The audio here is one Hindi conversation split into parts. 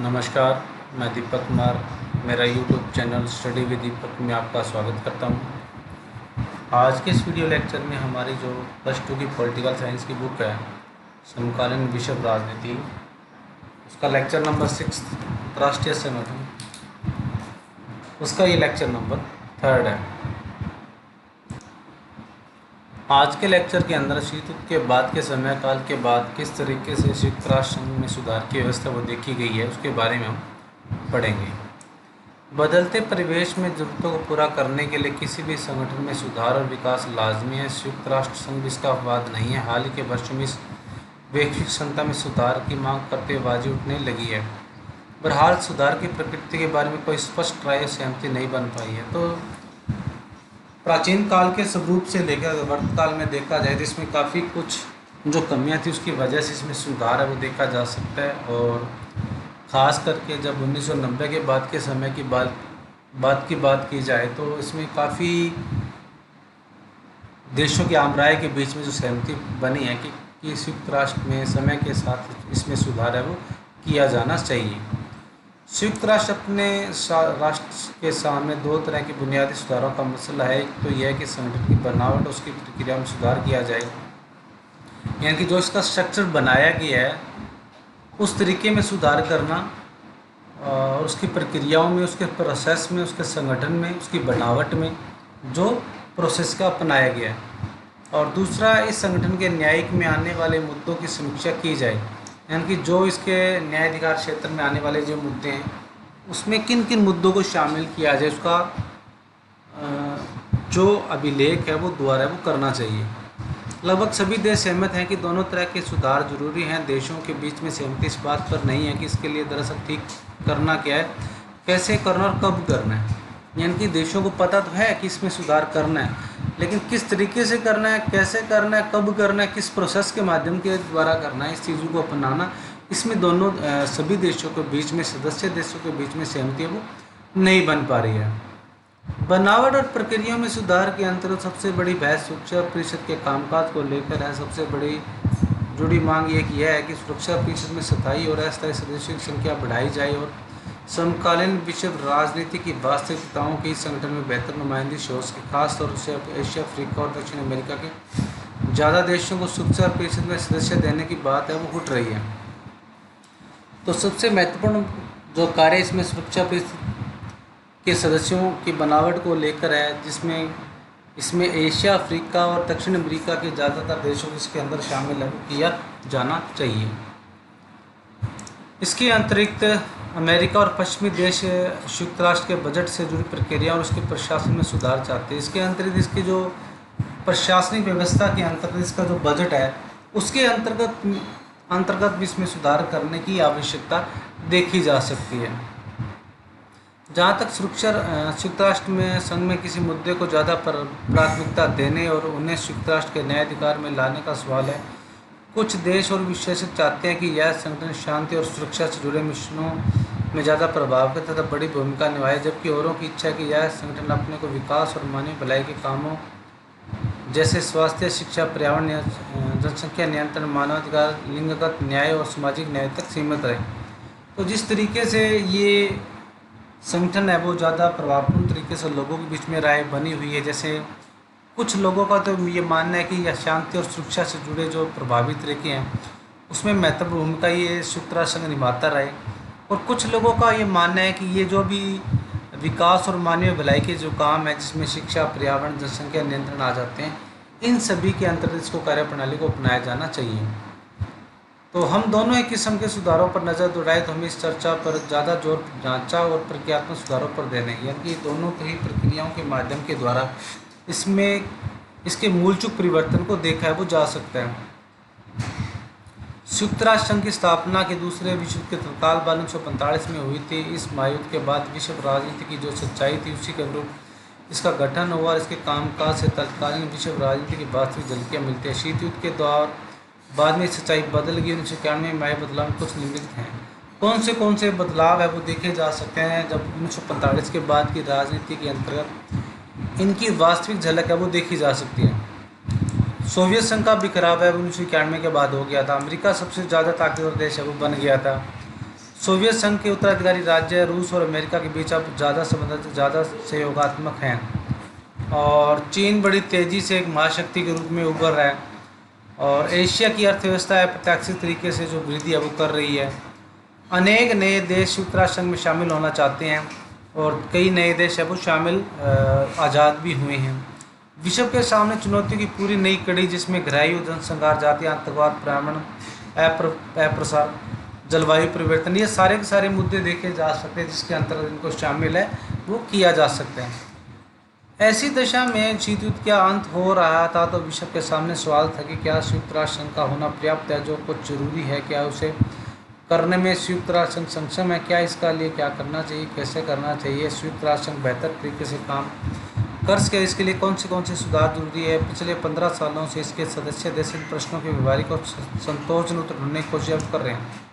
नमस्कार, मैं दीपक कुमार। मेरा यूट्यूब चैनल स्टडी विद दीपक में आपका स्वागत करता हूं। आज के इस वीडियो लेक्चर में हमारी जो +2 की पॉलिटिकल साइंस की बुक है समकालीन विश्व राजनीति, उसका लेक्चर नंबर 6 राष्ट्रीय संगठन, उसका ये लेक्चर नंबर 3 है। आज के लेक्चर के अंदर शीत युद्ध के बाद के समय काल के बाद किस तरीके से संयुक्त राष्ट्र संघ में सुधार की व्यवस्था वो देखी गई है, उसके बारे में हम पढ़ेंगे। बदलते परिवेश में ज़रूरतों को पूरा करने के लिए किसी भी संगठन में सुधार और विकास लाजमी है। संयुक्त राष्ट्र संघ इसका अपवाद नहीं है। हाल ही के वर्षों में इस वैश्विक क्षमता में सुधार की मांग करते हुए बाजी उठने लगी है। बहरहाल सुधार की प्रकृति के बारे में कोई स्पष्ट राय सहमति नहीं बन पाई है। तो प्राचीन काल के स्वरूप से लेकर वर्तमान काल में देखा जाए तो इसमें काफ़ी कुछ जो कमियां थी उसकी वजह से इसमें सुधार है वो देखा जा सकता है। और ख़ास करके जब 1990 के बाद के समय की बात की जाए तो इसमें काफ़ी देशों की आम राय के बीच में जो सहमति बनी है कि संयुक्त राष्ट्र में समय के साथ इसमें सुधार है वो किया जाना चाहिए। संयुक्त राष्ट्र अपने राष्ट्र के सामने दो तरह के बुनियादी सुधारों का मसला है। एक तो यह है कि संगठन की बनावट उसकी प्रक्रिया में सुधार किया जाए, यानी कि जो इसका स्ट्रक्चर बनाया गया है उस तरीके में सुधार करना, और उसकी प्रक्रियाओं में, उसके प्रोसेस में, उसके संगठन में, उसकी बनावट में जो प्रोसेस का अपनाया गया है। और दूसरा, इस संगठन के न्यायिक में आने वाले मुद्दों की समीक्षा की जाए, यानी कि जो इसके न्यायाधिकार क्षेत्र में आने वाले जो मुद्दे हैं उसमें किन किन मुद्दों को शामिल किया जाए, उसका जो अभिलेख है वो दोबारा वो करना चाहिए। लगभग सभी देश सहमत हैं कि दोनों तरह के सुधार जरूरी हैं। देशों के बीच में सहमति इस बात पर नहीं है कि इसके लिए दरअसल ठीक करना क्या है, कैसे करना और कब करना है। यानी कि देशों को पता तो है कि इसमें सुधार करना है, लेकिन किस तरीके से करना है, कैसे करना है, कब करना है, किस प्रोसेस के माध्यम के द्वारा करना है, इस चीज़ों को अपनाना, इसमें दोनों सभी देशों के बीच में, सदस्य देशों के बीच में सहमति वो नहीं बन पा रही है। बनावट और प्रक्रिया में सुधार के अंतर्गत सबसे बड़ी बहस सुरक्षा परिषद के कामकाज को लेकर है। सबसे बड़ी जुड़ी मांग एक यह है कि सुरक्षा परिषद में स्थायी और अस्थायी सदस्यों की संख्या बढ़ाई जाए और समकालीन विश्व राजनीति की वास्तविकताओं की संगठन में बेहतर नुमाइंदगी हो सके। खासतौर से एशिया, अफ्रीका और दक्षिण अमेरिका के ज़्यादा देशों को सुरक्षा परिषद में सदस्य देने की बात है वो उठ रही है। तो सबसे महत्वपूर्ण जो कार्य इसमें सुरक्षा परिषद के सदस्यों की बनावट को लेकर है, जिसमें इसमें एशिया, अफ्रीका और दक्षिण अमेरिका के ज़्यादातर देशों को इसके अंदर शामिल किया जाना चाहिए। इसके अतिरिक्त अमेरिका और पश्चिमी देश संयुक्त राष्ट्र के बजट से जुड़ी प्रक्रिया और उसके प्रशासन में सुधार चाहते हैं। इसके अतिरिक्त इसकी जो प्रशासनिक व्यवस्था के अंतर्गत इसका जो बजट है उसके अंतर्गत भी इसमें सुधार करने की आवश्यकता देखी जा सकती है। जहाँ तक संयुक्त राष्ट्र में संघ में किसी मुद्दे को ज़्यादा प्राथमिकता देने और उन्हें संयुक्त राष्ट्र के न्यायाधिकार में लाने का सवाल है, कुछ देश और विशेषज्ञ चाहते हैं कि यह संगठन शांति और सुरक्षा से जुड़े मिशनों में ज़्यादा प्रभावकारी तथा बड़ी भूमिका निभाए, जबकि औरों की इच्छा है कि यह संगठन अपने को विकास और मानवीय भलाई के कामों जैसे स्वास्थ्य, शिक्षा, पर्यावरण, जनसंख्या नियंत्रण, मानवाधिकार, लिंगगत न्याय और सामाजिक न्याय तक सीमित रहे। तो जिस तरीके से ये संगठन है वो ज़्यादा प्रभावपूर्ण तरीके से लोगों के बीच में राय बनी हुई है। जैसे कुछ लोगों का तो ये मानना है कि यह शांति और सुरक्षा से जुड़े जो प्रभावी तरीके हैं उसमें महत्वपूर्ण भूमिका ये संयुक्त राष्ट्र संघ निभाता रहे, और कुछ लोगों का ये मानना है कि ये जो भी विकास और मानवीय भलाई के जो काम है, जिसमें शिक्षा, पर्यावरण, जनसंख्या नियंत्रण आ जाते हैं, इन सभी के अंतर्गत इसको कार्यप्रणाली को अपनाया जाना चाहिए। तो हम दोनों ही किस्म के सुधारों पर नज़र दौड़ाए तो हमें इस चर्चा पर ज़्यादा जोर ढांचा और प्रक्रियात्मक सुधारों पर देने, यानी कि दोनों ही प्रक्रियाओं के माध्यम के द्वारा इसमें इसके मूलचूक परिवर्तन को देखा है वो जा सकता है। संयुक्त राष्ट्र संघ की स्थापना के दूसरे विश्व युद्ध के तत्काल बाद 1945 में हुई थी। इस महायुद्ध के बाद विश्व राजनीति की जो सच्चाई थी उसी के अनुरूप इसका गठन हुआ और इसके कामकाज से तत्कालीन विश्व राजनीति की वास्तविक झलकियाँ मिलती है। शीत युद्ध के दौर बाद में सच्चाई बदल गई। 1991 में आए बदलाव में कुछ निम्नलिखित हैं। कौन से बदलाव है वो देखे जा सकते हैं। जब 1945 के बाद की राजनीति के अंतर्गत इनकी वास्तविक झलक है वो देखी जा सकती है। सोवियत संघ का बिखराव है 1991 के बाद हो गया था। अमेरिका सबसे ज़्यादा ताकतवर देश है वो बन गया था। सोवियत संघ के उत्तराधिकारी राज्य रूस और अमेरिका के बीच अब ज़्यादा संबंध ज़्यादा सहयोगात्मक हैं, और चीन बड़ी तेज़ी से एक महाशक्ति के रूप में उभर रहा है, और एशिया की अर्थव्यवस्था अप्रत्याशित तरीके से जो वृद्धि है वो कर रही है। अनेक नए देश संयुक्त राष्ट्र संघ में शामिल होना चाहते हैं, और कई नए देश है वो शामिल आज़ाद भी हुए हैं। विश्व के सामने चुनौतियों की पूरी नई कड़ी, जिसमें घरेलू जनसंहार, जातीय आतंकवाद, पर्यावरण अप्रसार, जलवायु परिवर्तन, ये सारे के सारे मुद्दे देखे जा सकते हैं, जिसके अंतर्गत इनको शामिल है वो किया जा सकता है। ऐसी दशा में शीत युद्ध का अंत हो रहा था, तो विश्व के सामने सवाल था कि क्या संयुक्त राष्ट्र संघ का होना पर्याप्त है, जो कुछ जरूरी है, क्या उसे करने में संयुक्त राष्ट्र संघ सक्षम है, क्या इसका लिए क्या करना चाहिए, कैसे करना चाहिए, संयुक्त राष्ट्र संघ बेहतर तरीके से काम कर सके, इसके लिए कौन से सुधार जरूरी है। पिछले 15 सालों से इसके सदस्य देश इन प्रश्नों के व्यवहारिक और संतोषजनक उत्तर ढूंढने की कोशिश कर रहे हैं।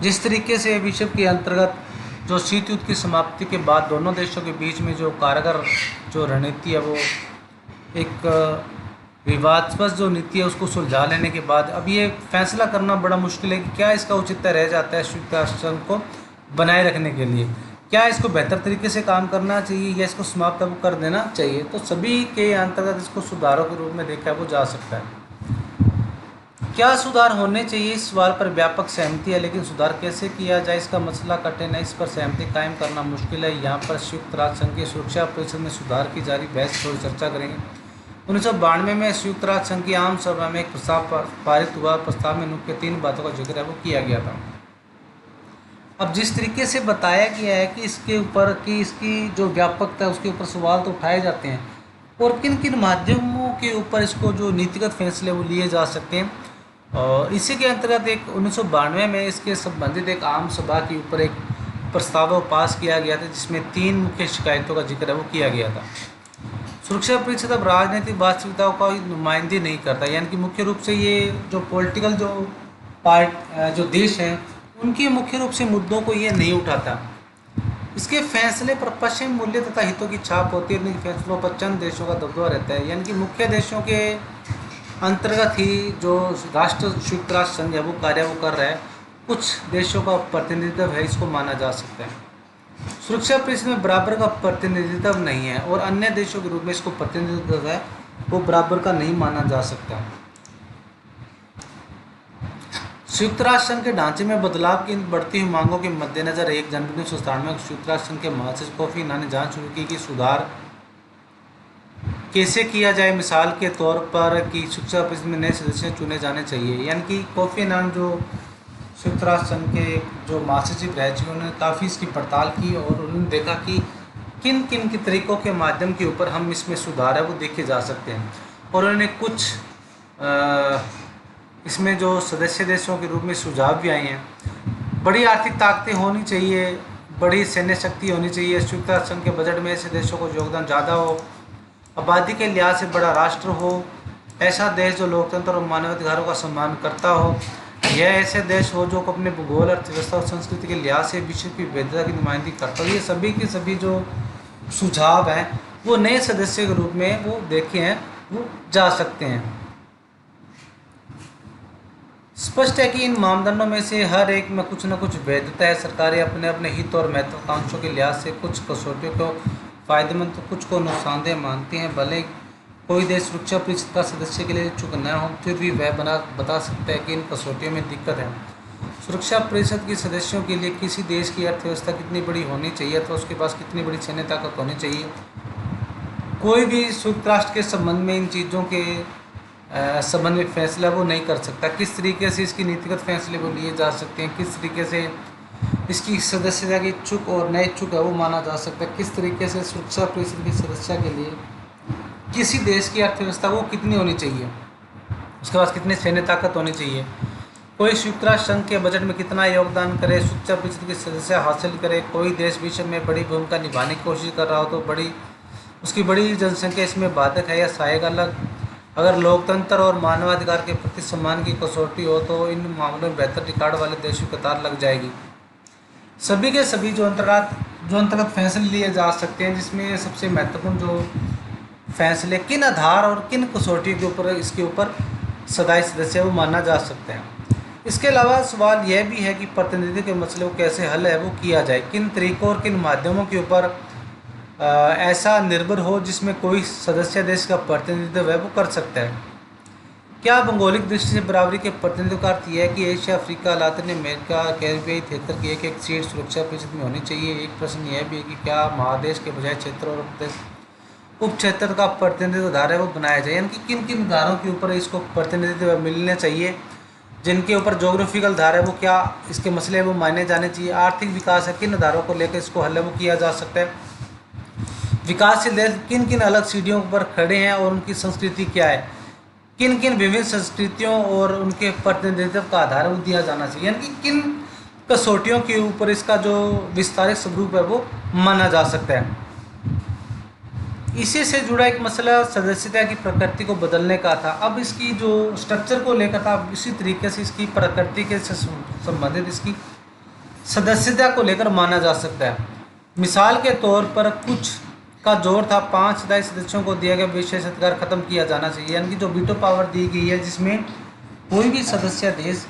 जिस तरीके से विश्व के अंतर्गत जो शीत युद्ध की समाप्ति के बाद दोनों देशों के बीच में जो कारगर जो रणनीति है, वो एक विवादास्पद जो नीति है उसको सुलझा लेने के बाद अब ये फैसला करना बड़ा मुश्किल है कि क्या इसका औचित्य रह जाता है संयुक्त राष्ट्र संघ को बनाए रखने के लिए, क्या इसको बेहतर तरीके से काम करना चाहिए या इसको समाप्त अब कर देना चाहिए। तो सभी के अंतर्गत इसको सुधारों के रूप में देखा वो जा सकता है। क्या सुधार होने चाहिए, इस सवाल पर व्यापक सहमति है, लेकिन सुधार कैसे किया जाए इसका मसला कठिन है, इस पर सहमति कायम करना मुश्किल है। यहाँ पर संयुक्त राष्ट्र संघ की सुरक्षा परिषद में सुधार की जारी बहस पर चर्चा करेंगे। 1992 में संयुक्त राष्ट्र संघ की आम सभा में एक प्रस्ताव पारित हुआ। प्रस्ताव में मुख्य 3 बातों का जिक्र है वो किया गया था। अब जिस तरीके से बताया गया है कि इसके ऊपर कि इसकी जो व्यापकता है उसके ऊपर सवाल तो उठाए जाते हैं, और किन किन माध्यमों के ऊपर इसको जो नीतिगत फैसले वो लिए जा सकते हैं। और इसी के अंतर्गत एक 1992 में इसके संबंधित एक आम सभा के ऊपर एक प्रस्ताव पास किया गया था, जिसमें 3 मुख्य शिकायतों का जिक्र है वो किया गया था। सुरक्षा परिषद अब राजनीतिक वास्तविकताओं का नुमाइंदगी नहीं करता, यानी कि मुख्य रूप से ये जो पॉलिटिकल जो देश हैं उनके मुख्य रूप से मुद्दों को ये नहीं उठाता। इसके फैसले पर पश्चिम मूल्य तथा हितों की छाप होती है, इनके फैसलों पर चंद देशों का दबदबा रहता है, यानी कि मुख्य देशों के अंतर्गत ही जो संयुक्त राष्ट्र संघ है वो कार्य वो कर रहा है, कुछ देशों का प्रतिनिधित्व है, इसको माना जा सकता है। सुरक्षा परिषद में बराबर का प्रतिनिधित्व नहीं है, और अन्य देशों के रूप में इसको प्रतिनिधित्व है वो बराबर का नहीं माना जा सकता। संयुक्त राष्ट्र संघ के ढांचे में बदलाव की बढ़ती हुई मांगों के मद्देनजर 1 जनवरी 1997 में संयुक्त राष्ट्र संघ के महासचिव कोफी अन्नान ने जांच शुरू की कि सुधार कैसे किया जाए। मिसाल के तौर पर कि सुरक्षा परिषद में नए सदस्य चुने जाने चाहिए, यानी कि कोफी अन्नान जो संयुक्त राष्ट्र संघ के जो महासचिव रह चुके उन्होंने काफ़ी इसकी पड़ताल की, और उन्होंने देखा कि किन किन के तरीक़ों के माध्यम के ऊपर हम इसमें सुधार है वो देखे जा सकते हैं। और उन्होंने कुछ इसमें जो सदस्य देशों के रूप में सुझाव भी आए हैं। बड़ी आर्थिक ताकतें होनी चाहिए, बड़ी सैन्य शक्ति होनी चाहिए, संयुक्त राष्ट्र संघ के बजट में ऐसे देशों को योगदान ज़्यादा हो, आबादी के लिहाज से बड़ा राष्ट्र हो, ऐसा देश जो लोकतंत्र और मानवाधिकारों का सम्मान करता हो, यह ऐसे देश हो जो अपने भूगोल, अर्थव्यवस्था और संस्कृति के लिहाज से विश्व की विविधता की नुमाइंदगी करता हो। ये सभी के सभी जो सुझाव हैं वो नए सदस्य के रूप में वो देखे हैं वो जा सकते हैं। स्पष्ट है कि इन मानदंडों में से हर एक में कुछ न कुछ वैधता है। सरकारें अपने अपने हित और महत्वाकांक्षों के लिहाज से कुछ कसौटियों को फायदेमंद तो कुछ को नुकसानदेह मानती हैं। भले कोई देश सुरक्षा परिषद का सदस्य के लिए इच्छुक न हो, फिर भी वह बता सकता है कि इन कसौटियों में दिक्कत है। सुरक्षा परिषद के सदस्यों के लिए किसी देश की अर्थव्यवस्था कितनी बड़ी होनी चाहिए, तो उसके पास कितनी बड़ी सैन्य ताकत होनी चाहिए। कोई भी संयुक्त राष्ट्र के संबंध में इन चीज़ों के संबंध में फैसला वो नहीं कर सकता। किस तरीके से इसकी नीतिगत फैसले वो लिए जा सकते हैं, किस तरीके से इसकी सदस्यता की इच्छुक और नए इच्छुक है वो माना जा सकता है, किस तरीके से सुरक्षा परिषद की सदस्य के लिए किसी देश की अर्थव्यवस्था वो कितनी होनी चाहिए, उसके पास कितनी सैन्य ताकत होनी चाहिए, कोई संयुक्त राष्ट्र संघ के बजट में कितना योगदान करे, सुरक्षा परिषद की सदस्य हासिल करे। कोई देश विश्व में बड़ी भूमिका निभाने की कोशिश कर रहा हो तो उसकी बड़ी जनसंख्या इसमें बाधक है या सहायक अलग। अगर लोकतंत्र और मानवाधिकार के प्रति सम्मान की कसौटी हो तो इन मामलों में बेहतर रिकॉर्ड वाले देशों की कतार लग जाएगी। सभी के सभी जो अंतर्गत फैसले लिए जा सकते हैं, जिसमें सबसे महत्वपूर्ण जो फैसले किन आधार और किन कसौटी के ऊपर इसके ऊपर सदाई सदस्य वो माना जा सकते हैं। इसके अलावा सवाल यह भी है कि प्रतिनिधि के मसले को कैसे हल है वो किया जाए, किन तरीकों और किन माध्यमों के ऊपर ऐसा निर्भर हो जिसमें कोई सदस्य देश का प्रतिनिधित्व है वो कर सकता है। क्या भौगोलिक दृष्टि से बराबरी के प्रतिनिधित्व का अर्थ यह है कि एशिया, अफ्रीका, लातिन अमेरिका, कैरिबियाई क्षेत्र की एक सीट सुरक्षा परिषद में होनी चाहिए। एक प्रश्न यह भी है कि क्या महादेश के बजाय क्षेत्र और उप क्षेत्र का प्रतिनिधित्व धारा है वो बनाया जाए, यानी कि किन किन धारों के ऊपर इसको प्रतिनिधित्व मिलने चाहिए, जिनके ऊपर जोग्राफिकल धारा है वो क्या इसके मसले वो माने जाने चाहिए। आर्थिक विकास है, किन धारों को लेकर इसको हल है वो किया जा सकता है। विकासशील देश किन किन अलग सीढ़ियों पर खड़े हैं और उनकी संस्कृति क्या है, किन किन विभिन्न संस्कृतियों और उनके प्रतिनिधित्व का आधार वो दिया जाना चाहिए, यानी कि किन कसौटियों के ऊपर इसका जो विस्तारित स्वरूप है वो माना जा सकता है। इसी से जुड़ा एक मसला सदस्यता की प्रकृति को बदलने का था। अब इसकी जो स्ट्रक्चर को लेकर था, इसी तरीके से इसकी प्रकृति के से संबंधित इसकी सदस्यता को लेकर माना जा सकता है। मिसाल के तौर पर कुछ का जोर था 5 स्थायी सदस्यों को दिया गया विशेष अधिकार खत्म किया जाना चाहिए, यानी कि जो वीटो पावर दी गई है जिसमें कोई भी सदस्य देश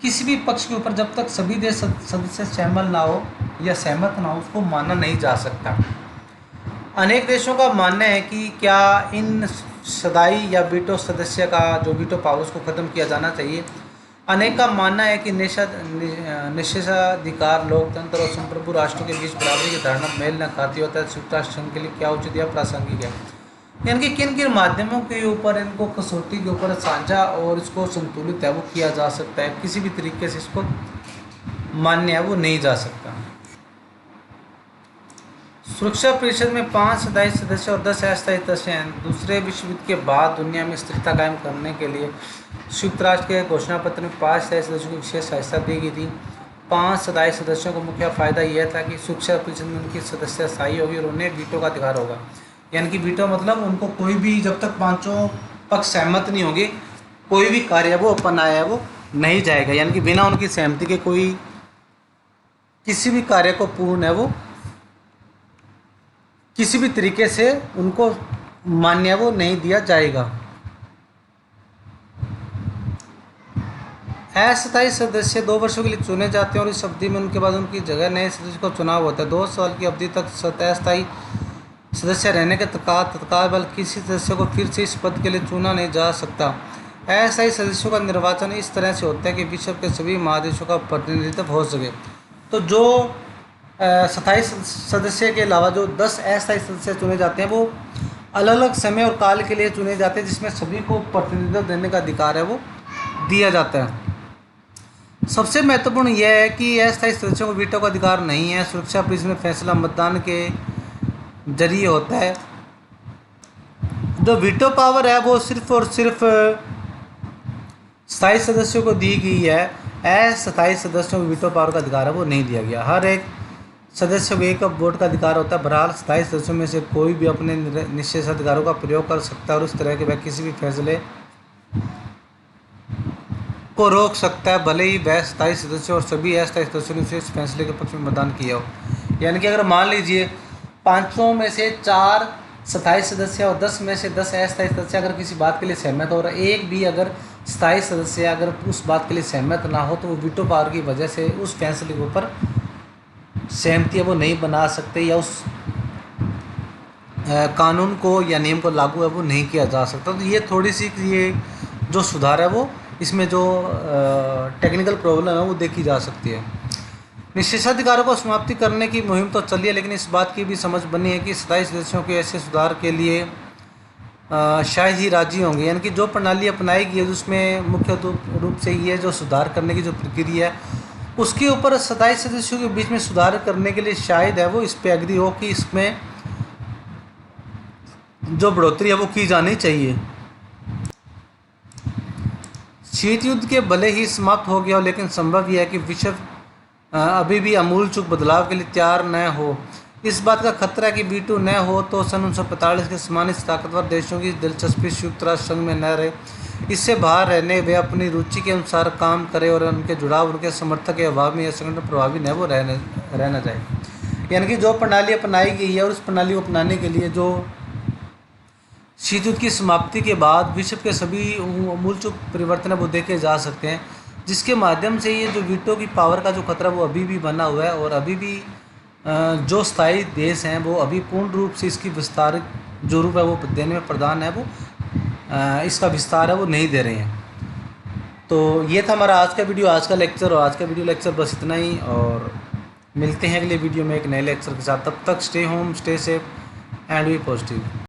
किसी भी पक्ष के ऊपर जब तक सभी देश सदस्य शामिल ना हो या सहमत ना हो उसको माना नहीं जा सकता। अनेक देशों का मानना है कि क्या इन सदाई या वीटो सदस्य का जो वीटो पावर उसको ख़त्म किया जाना चाहिए। अनेक का मानना है कि निषेधाधिकार लोकतंत्र और संप्रभु राष्ट्रों के बीच बराबरी की धारणा मेल न खाती होता है संयुक्त राष्ट्र संघ के लिए क्या उचित या प्रासंगिक है, यानी कि किन किन माध्यमों के ऊपर इनको कसौटी के ऊपर साझा और इसको संतुलित है वो किया जा सकता है, किसी भी तरीके से इसको मान्य है वो नहीं जा सकता। सुरक्षा परिषद में 5 स्थायी सदस्य और 10 अस्थायी सदस्य हैं। दूसरे विश्व युद्ध के बाद दुनिया में स्थिरता कायम करने के लिए संयुक्त राष्ट्र के घोषणा पत्र में 5 स्थायी सदस्यों की विशेष सहायता दी गई थी। 5 स्थायी सदस्यों को मुख्य फायदा यह था कि सुरक्षा परिषद में उनकी सदस्यता स्थायी होगी और उन्हें वीटो का अधिकार होगा, यानी कि वीटो मतलब उनको कोई भी जब तक पांचों पक्ष सहमत नहीं होंगे कोई भी कार्य वो अपनाया है वो नहीं जाएगा, यानी कि बिना उनकी सहमति के कोई किसी भी कार्य को पूर्ण है वो किसी भी तरीके से उनको मान्य वो नहीं दिया जाएगा। अस्थायी सदस्य 2 वर्षों के लिए चुने जाते हैं और इस अवधि में उनके बाद उनकी जगह नए सदस्य को चुनाव होता है। 2 साल की अवधि तक अस्थायी सदस्य रहने के तत्काल बल किसी सदस्य को फिर से इस पद के लिए चुना नहीं जा सकता। अस्थायी सदस्यों का निर्वाचन इस तरह से होता है कि विश्व के सभी महादेशों का प्रतिनिधित्व हो सके। तो जो स्थायी सदस्य के अलावा जो 10 अस्थायी सदस्य चुने जाते हैं वो अलग अलग समय और काल के लिए चुने जाते हैं, जिसमें सभी को प्रतिनिधित्व देने का अधिकार है वो दिया जाता है। सबसे महत्वपूर्ण यह है कि अस्थायी सदस्यों को वीटो का अधिकार नहीं है। सुरक्षा परिषद में फैसला मतदान के जरिए होता है। जो वीटो पावर है वो सिर्फ और सिर्फ स्थायी सदस्यों को दी गई है, अस्थायी सदस्यों को वीटो पावर का अधिकार है वो नहीं दिया गया। हर एक सदस्य को एक वोट का अधिकार होता है। बहरहाल स्थायी सदस्यों में से कोई भी अपने निषेधाधिकारों का प्रयोग कर सकता है और उस तरह के वह किसी भी फैसले को रोक सकता है, भले ही वह स्थायी सदस्य और सभी अस्थायी सदस्यों ने इस फैसले के पक्ष में मतदान किया हो। यानी कि अगर मान लीजिए 500 में से 4 स्थायी सदस्य और 10 में से 10 अस्थायी सदस्य अगर किसी बात के लिए सहमत हो रहा है, एक भी अगर स्थायी सदस्य अगर उस बात के लिए सहमत ना हो तो वो वीटो पावर की वजह से उस फैसले के ऊपर सहमति वो नहीं बना सकते या उस कानून को या नियम को लागू है वो नहीं किया जा सकता। तो ये थोड़ी सी ये जो सुधार है वो इसमें जो टेक्निकल प्रॉब्लम है वो देखी जा सकती है। निषेधाधिकारों को समाप्ति करने की मुहिम तो चली है, लेकिन इस बात की भी समझ बनी है कि स्थायी सदस्यों के ऐसे सुधार के लिए शायद ही राजी होंगे। यानी कि जो प्रणाली अपनाई गई है उसमें मुख्य रूप से ये जो सुधार करने की जो प्रक्रिया है उसके ऊपर स्थायी सदस्यों के बीच में सुधार करने के लिए शायद है वो इस पे एग्री हो कि इसमें जो बढ़ोतरी है वो की जानी चाहिए। शीत युद्ध के भले ही समाप्त हो गया हो, लेकिन संभव यह है कि विश्व अभी भी आमूल चूक बदलाव के लिए तैयार न हो। इस बात का खतरा कि वीटो न हो तो सन 1945 के सम्मानित ताकतवर देशों की दिलचस्पी संयुक्त राष्ट्र संघ में न रहे। इससे बाहर रहने वे अपनी रुचि के अनुसार काम करें और उनके जुड़ाव उनके समर्थक के अभाव में यह संगठन प्रभावी न वो रहना चाहिए। यानी कि जो प्रणाली अपनाई गई है और उस प्रणाली को अपनाने के लिए जो शीत युद्ध की समाप्ति के बाद विश्व के सभी अमूलचूल परिवर्तन वो देखे जा सकते हैं, जिसके माध्यम से ये जो वीटो की पावर का जो खतरा वो अभी भी बना हुआ है, और अभी भी जो स्थायी देश हैं वो अभी पूर्ण रूप से इसकी विस्तारित जो रूप है वो देने में प्रदान है, वो इसका विस्तार है वो नहीं दे रहे हैं। तो ये था हमारा आज का वीडियो, आज का लेक्चर, और आज का वीडियो लेक्चर बस इतना ही, और मिलते हैं अगले वीडियो में एक नए लेक्चर के साथ। तब तक stay home, stay safe and be positive.